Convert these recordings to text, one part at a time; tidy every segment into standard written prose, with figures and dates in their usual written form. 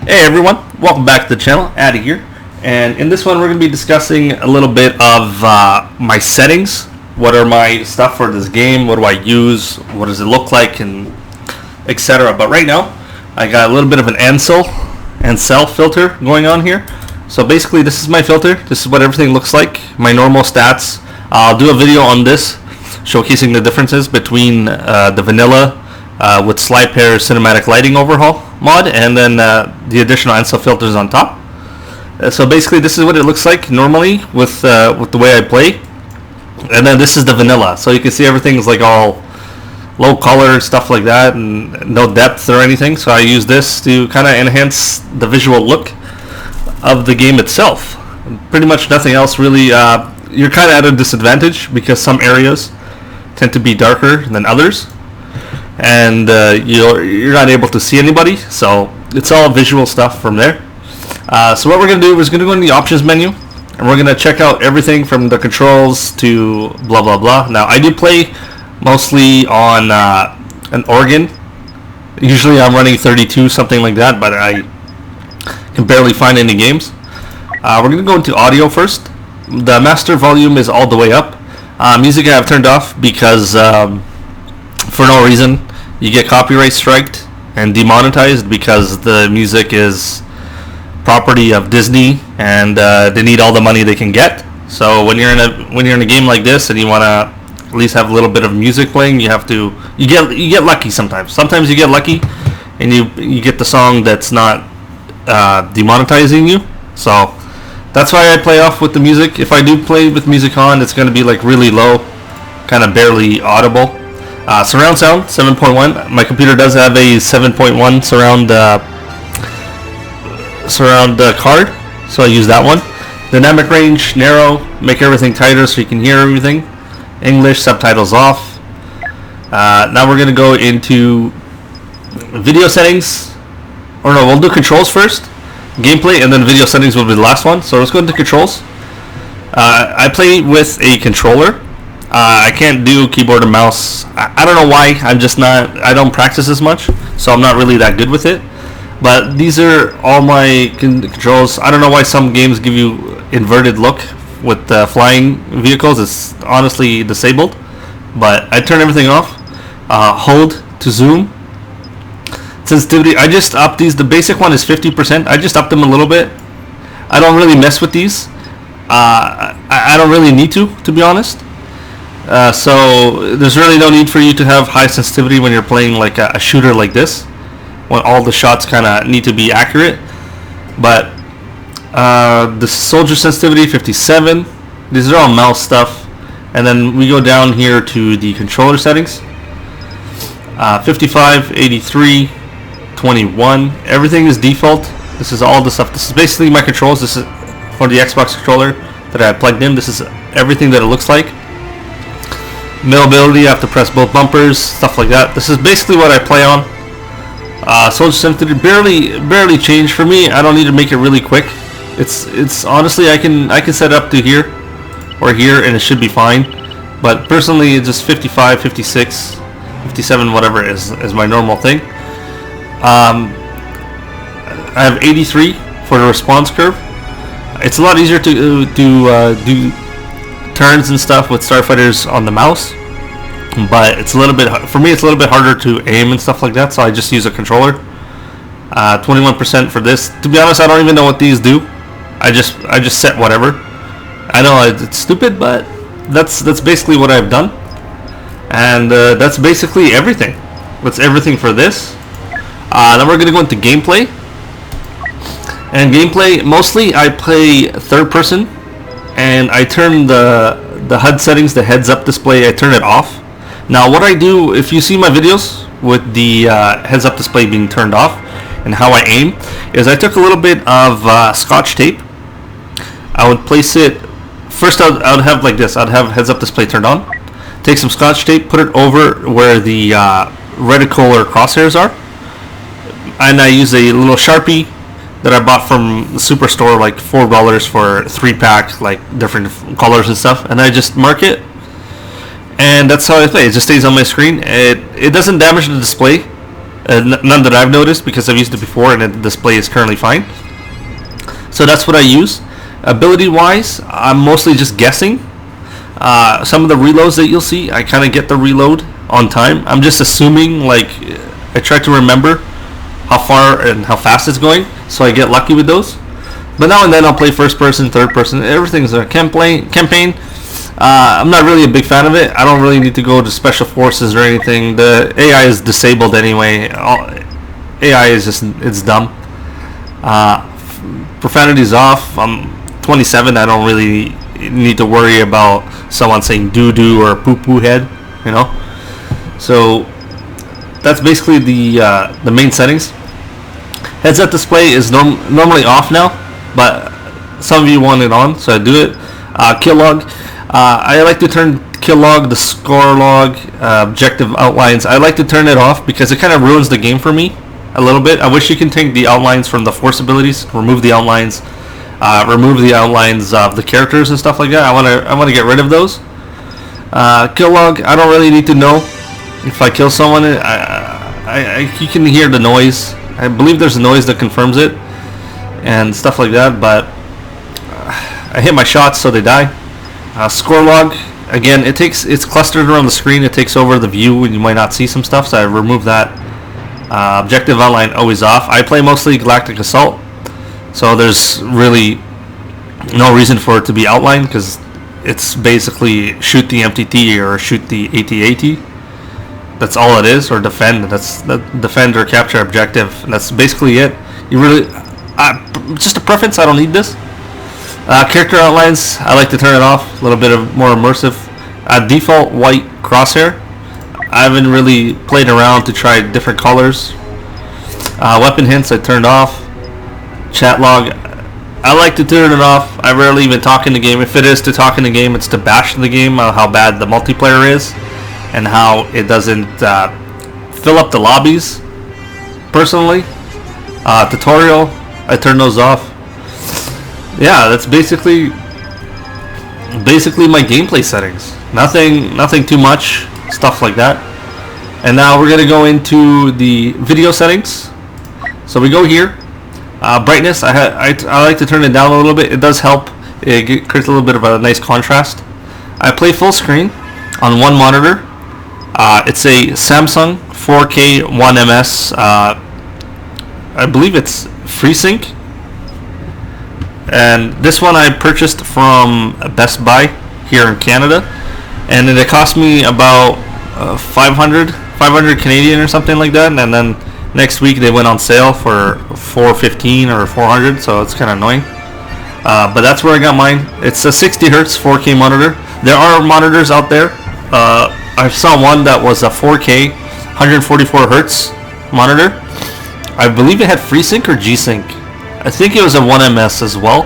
Hey everyone, welcome back to the channel, Addy here. And in this one we're going to be discussing a little bit of my settings. What are my stuff for this game, what do I use, what does it look like, and etc. But right now I got a little bit of an Ancel filter going on here. So basically this is my filter, this is what everything looks like, my normal stats. I'll do a video on this showcasing the differences between the vanilla with slide pair cinematic lighting overhaul mod and then the additional Ancel filters on top. So basically this is what it looks like normally with the way I play, and then this is the vanilla, so you can see everything is like all low color stuff like that and no depth or anything. So I use this to kind of enhance the visual look of the game itself. Pretty much nothing else really. You're kind of at a disadvantage because some areas tend to be darker than others, and you're not able to see anybody, so it's all visual stuff from there. So what we're going to do is going to go in the options menu, and we're going to check out everything from the controls to blah blah blah. Now I do play mostly on an organ. Usually I'm running 32, something like that, but I can barely find any games. We're going to go into audio first. The master volume is all the way up. Music I have turned off because for no reason. You get copyright striked and demonetized because the music is property of Disney and they need all the money they can get. So when you're in a game like this and you want to at least have a little bit of music playing, you get lucky sometimes. Sometimes you get lucky and you get the song that's not demonetizing you. So that's why I play off with the music. If I do play with music on, it's going to be like really low, kind of barely audible. Surround sound 7.1. My computer does have a 7.1 surround card, so I use that one. Dynamic range narrow, make everything tighter so you can hear everything. English subtitles off. Now we're gonna go into video settings, or no, we'll do controls first, gameplay, and then video settings will be the last one. So let's go into controls. I play with a controller. I can't do keyboard and mouse. I don't know why. I don't practice as much, so I'm not really that good with it. But these are all my controls. I don't know why some games give you inverted look with flying vehicles. It's honestly disabled. But I turn everything off. Hold to zoom. Sensitivity, I just upped these. The basic one is 50%. I just upped them a little bit. I don't really mess with these. I don't really need to be honest. So there's really no need for you to have high sensitivity when you're playing like a shooter like this, when all the shots kind of need to be accurate. But the soldier sensitivity 57. These are all mouse stuff. And then we go down here to the controller settings. 55, 83, 21. Everything is default. This is all the stuff. This is basically my controls. This is for the Xbox controller that I plugged in. This is everything that it looks like. Mobility, I have to press both bumpers, stuff like that. This is basically what I play on. Soldier sensitivity barely changed for me. I don't need to make it really quick. It's honestly I can set it up to here or here and it should be fine. But personally it's just 55, 56, 57, whatever is my normal thing. I have 83 for the response curve. It's a lot easier to do turns and stuff with starfighters on the mouse, but it's a little bit, for me it's a little bit harder to aim and stuff like that, so I just use a controller. 21% for this. To be honest, I don't even know what these do. I just set whatever. I know it's stupid, but that's basically what I've done, and that's basically everything. That's everything for this. Then we're gonna go into gameplay. And gameplay, mostly I play third person, and I turn the HUD settings, the heads up display, I turn it off. Now what I do, if you see my videos with the heads up display being turned off and how I aim, is I took a little bit of scotch tape. I would place it, first I would have like this, I'd have heads up display turned on, take some scotch tape, put it over where the reticle or crosshairs are, and I use a little Sharpie that I bought from the Superstore, like $4 for 3-pack, like different colors and stuff, and I just mark it, and that's how I play. It just stays on my screen. It doesn't damage the display. None that I've noticed because I've used it before and the display is currently fine. So that's what I use. Ability wise, I'm mostly just guessing. Some of the reloads that you'll see, I kind of get the reload on time. I'm just assuming, like, I try to remember how far and how fast it's going, so I get lucky with those. But now and then I'll play first person, third person. Everything's a campaign. I'm not really a big fan of it. I don't really need to go to special forces or anything. The AI is disabled anyway. AI is just, it's dumb. Profanity's off. I'm 27. I don't really need to worry about someone saying doo-doo or poo-poo head, you know. So that's basically the main settings. Heads-up display is normally off now, but some of you want it on, so I do it. Kill log. I like to turn kill log, the score log, objective outlines. I like to turn it off because it kind of ruins the game for me a little bit. I wish you can take the outlines from the force abilities, remove the outlines of the characters and stuff like that. I want to get rid of those. Kill log. I don't really need to know if I kill someone. You can hear the noise. I believe there's a noise that confirms it and stuff like that. But I hit my shots, so they die. Score log. Again, it's clustered around the screen. It takes over the view, and you might not see some stuff. So I remove that. Objective outline always off. I play mostly Galactic Assault, so there's really no reason for it to be outlined because it's basically shoot the MTT or shoot the AT-AT. That's all it is, or defend. That's the defend or capture objective. That's basically it. You really, just a preference. I don't need this. Character outlines. I like to turn it off. A little bit of more immersive. Default white crosshair. I haven't really played around to try different colors. Weapon hints I turned off. Chat log. I like to turn it off. I rarely even talk in the game. If it is to talk in the game, it's to bash the game, how bad the multiplayer is, and how it doesn't fill up the lobbies. Personally, tutorial, I turn those off. Yeah, that's basically my gameplay settings. Nothing too much. Stuff like that. And now we're gonna go into the video settings. So we go here. Brightness. I like to turn it down a little bit. It does help. It creates a little bit of a nice contrast. I play full screen on one monitor. It's a Samsung 4K 1MS. I believe it's FreeSync. And this one I purchased from Best Buy here in Canada. And then it cost me about 500 Canadian or something like that. And then next week they went on sale for $415 or $400, so it's kind of annoying. But that's where I got mine. It's a 60 Hz 4K monitor. There are monitors out there. I saw one that was a 4K 144 Hz monitor. I believe it had FreeSync or G-Sync. I think it was a 1MS as well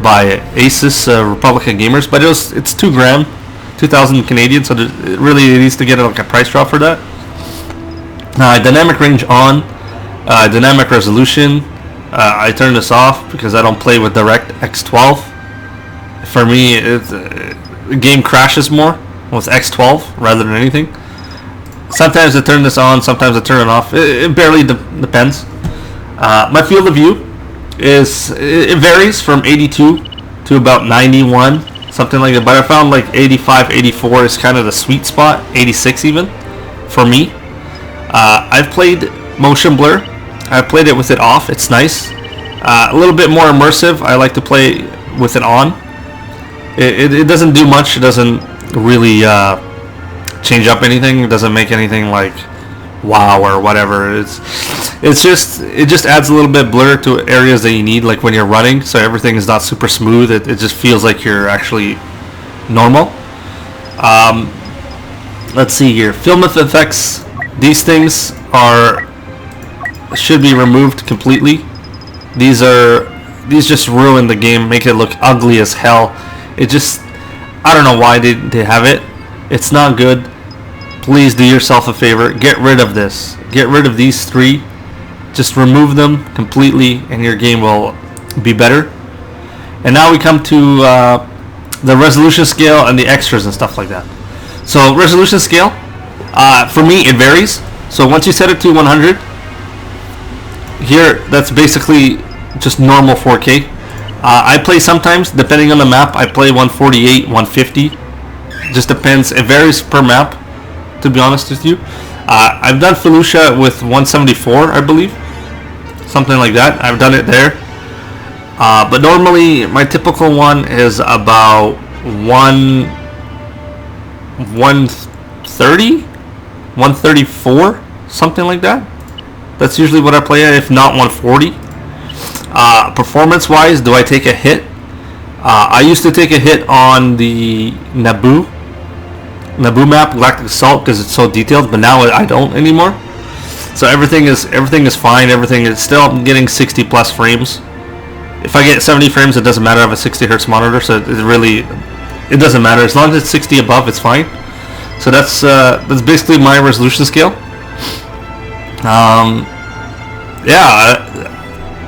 by Asus Republican Gamers, but it's 2 grand. 2,000 Canadian, so it really needs to get like a price drop for that. Dynamic range on, dynamic resolution. I turn this off because I don't play with DirectX 12. For me, the game crashes more with X12 rather than anything. Sometimes I turn this on, sometimes I turn it off. It barely depends. My field of view it varies from 82 to about 91. Something like that, but I found like 85, 84 is kind of the sweet spot, 86 even, for me. I've played motion blur. I've played it with it off. It's nice. A little bit more immersive. I like to play with it on. It doesn't do much. It doesn't really change up anything. It doesn't make anything like wow or whatever. It just adds a little bit blur to areas that you need, like when you're running, so everything is not super smooth. It just feels like you're actually normal. Let's see here. Film effects. These things should be removed completely. These just ruin the game, make it look ugly as hell. I don't know why they have it. It's not good. Please do yourself a favor. Get rid of this. Get rid of these 3. Just remove them completely and your game will be better. And now we come to the resolution scale and the extras and stuff like that. So resolution scale, for me it varies. So once you set it to 100, here, that's basically just normal 4K. I play sometimes, depending on the map, I play 148, 150. Just depends. It varies per map, to be honest with you. I've done Felucia with 174, I believe. Something like that. I've done it there. But normally, my typical one is about 130, 134, something like that. That's usually what I play at, if not 140. Performance-wise, do I take a hit? I used to take a hit on the Naboo map, Galactic Assault, because it's so detailed, but now I don't anymore. So everything is fine. Everything is still getting 60 plus frames. If I get 70 frames, it doesn't matter. I have a 60 hertz monitor, so it doesn't matter as long as it's 60 above. It's fine. So that's basically my resolution scale. Yeah.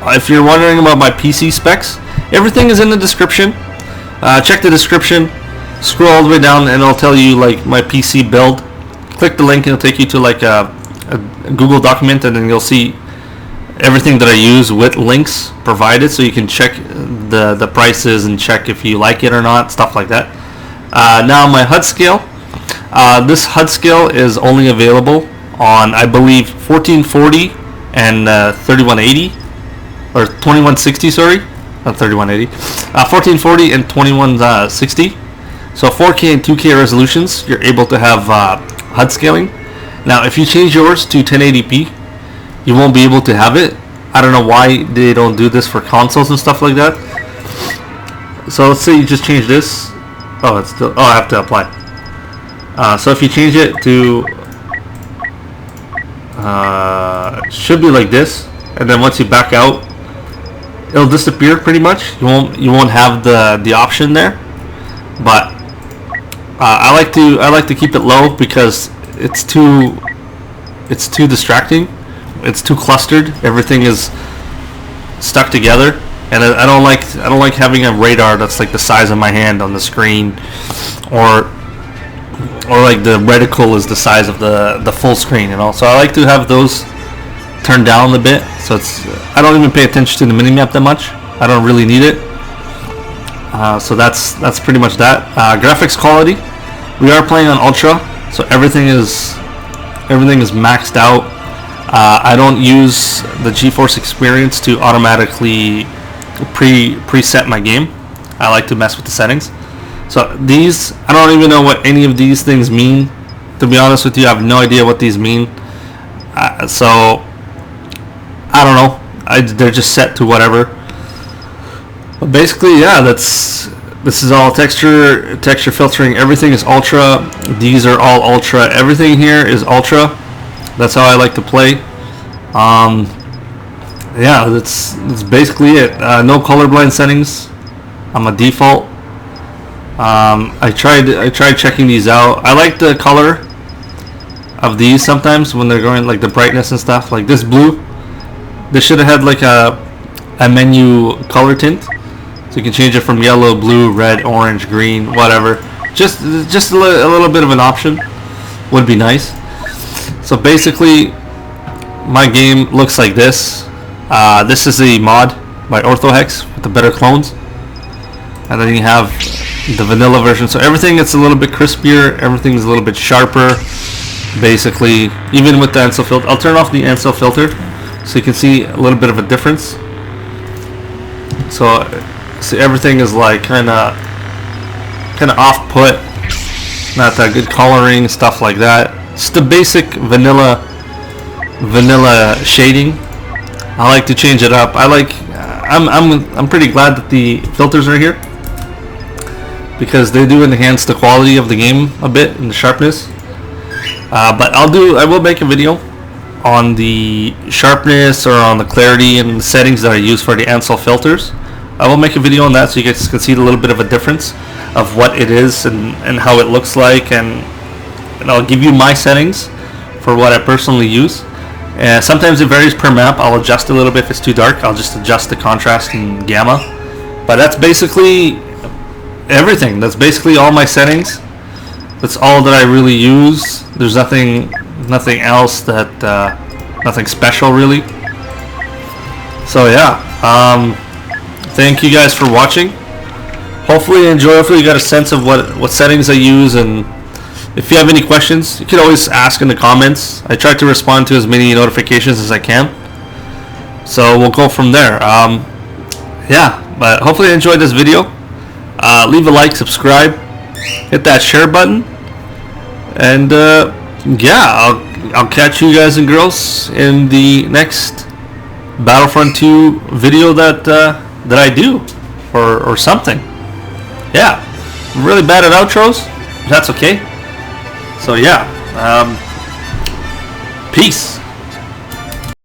If you're wondering about my PC specs, everything is in the description. Check the description. Scroll all the way down, and it'll tell you like my PC build. Click the link, and it'll take you to like a Google document, and then you'll see everything that I use with links provided, so you can check the prices and check if you like it or not, stuff like that. Now my HUD scale. This HUD scale is only available on, I believe, 1440 and 3180 or 2160. Sorry, not 3180. 1440 and 2160. So 4K and 2K resolutions, you're able to have HUD scaling. Now, if you change yours to 1080p, you won't be able to have it. I don't know why they don't do this for consoles and stuff like that. So let's say you just change this. Oh, it's still. Oh, I have to apply. So if you change it to, should be like this, and then once you back out, it'll disappear pretty much. You won't have the option there. But I like to keep it low because it's too distracting. It's too clustered. Everything is stuck together, and I don't like having a radar that's like the size of my hand on the screen, or like the reticle is the size of the full screen, you know. So I like to have those turned down a bit. So I don't even pay attention to the minimap that much. I don't really need it. So that's pretty much that. Graphics quality. We are playing on Ultra, so everything is maxed out. I don't use the GeForce Experience to automatically preset my game. I like to mess with the settings. So these, I don't even know what any of these things mean. To be honest with you, I have no idea what these mean. So I don't know. They're just set to whatever. But basically, yeah, this is all texture filtering. Everything is ultra. These are all ultra. Everything here is ultra. That's how I like to play. Yeah, that's basically it. No colorblind settings. I'm a default. I tried checking these out. I like the color of these sometimes when they're going, like the brightness and stuff. Like this blue, they should have had like a menu color tint, so you can change it from yellow, blue, red, orange, green, whatever. Just a little bit of an option would be nice. So basically, my game looks like this. This is a mod by OrthoHex with the better clones, and then you have the vanilla version. So everything is a little bit crispier. Everything's a little bit sharper. Basically, even with the ANSO filter, I'll turn off the ANSO filter so you can see a little bit of a difference. So see, everything is like kind of off-put, not that good coloring, stuff like that. It's the basic vanilla shading. I like to change it up. I'm pretty glad that the filters are here, because they do enhance the quality of the game a bit and the sharpness. But I will make a video on the sharpness or on the clarity and the settings that I use for the ANSO filters. I will make a video on that so you guys can see a little bit of a difference of what it is and how it looks like, and I'll give you my settings for what I personally use. Sometimes it varies per map. I'll adjust a little bit if it's too dark. I'll just adjust the contrast and gamma. But that's basically everything. That's basically all my settings. That's all that I really use. There's nothing else that nothing special really. So yeah, thank you guys for watching. Hopefully you enjoy. Hopefully you got a sense of what settings I use, and if you have any questions, you can always ask in the comments. I try to respond to as many notifications as I can. So we'll go from there. Yeah, but hopefully you enjoyed this video. Leave a like, subscribe, hit that share button, and yeah, I'll catch you guys and girls in the next Battlefront 2 video that I do, or something. Yeah, I'm really bad at outros. That's okay. So yeah, peace.